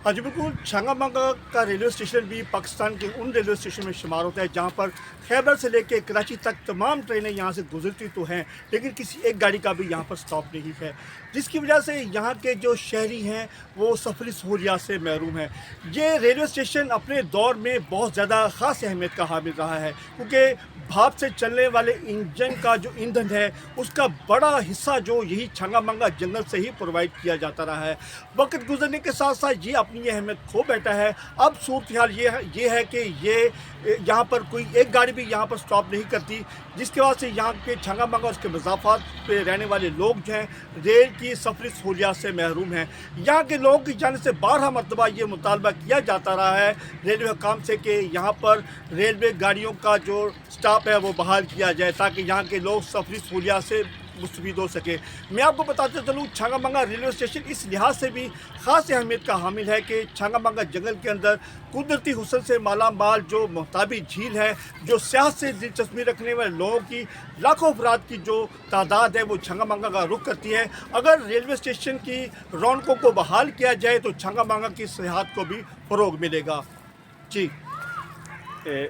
हाँ जी, बिल्कुल। छांगामांगा का रेलवे स्टेशन भी पाकिस्तान के उन रेलवे स्टेशन में शुमार होता है जहाँ पर खैबर से लेके कराची तक तमाम ट्रेनें यहाँ से गुजरती तो हैं, लेकिन किसी एक गाड़ी का भी यहाँ पर स्टॉप नहीं है, जिसकी वजह से यहाँ के जो शहरी हैं वो सफरी सहूलियात से महरूम हैं। ये रेलवे स्टेशन अपने दौर में बहुत ज़्यादा ख़ास अहमियत का हामिल रहा है, क्योंकि भाप से चलने वाले इंजन का जो ईंधन है उसका बड़ा हिस्सा जो यही छांगामांगा जंगल से ही प्रोवाइड किया जाता रहा है। वक्त गुजरने के साथ साथ ये अपनी अहमियत खो बैठा है। अब सूरत हाल ये है कि ये यहाँ पर कोई एक गाड़ी भी यहाँ पर स्टॉप नहीं करती, जिसके वजह से यहाँ के छांगामांगा और उसके मज़ाफ़ात पे रहने वाले लोग जो हैं रेल की सफरी सहूलियात से महरूम हैं। यहाँ के लोगों की जानिब से 12 मरतबा ये मुतालबा किया जाता रहा है रेलवे हुकाम से कि यहाँ पर रेलवे गाड़ियों का जो स्टाफ है वो बहाल किया जाए ताकि यहाँ के लोग सफरी सहूलियात से मुस्तफ़ीद हो सके। मैं आपको बताते चलूँ, छांगामांगा रेलवे स्टेशन इस लिहाज से भी ख़ास अहमियत का हामिल है कि छांगामांगा जंगल के अंदर कुदरती हुस्न से माला माल जो मोहताबी झील है, जो सियाहत से दिलचस्पी रखने वाले लोगों की लाखों अफराद की जो तादाद है वो छांगामांगा का रुख करती है। अगर रेलवे स्टेशन की रौनकों को बहाल किया जाए तो छांगामांगा की सियाहत को भी फ़रोग़ मिलेगा। जी।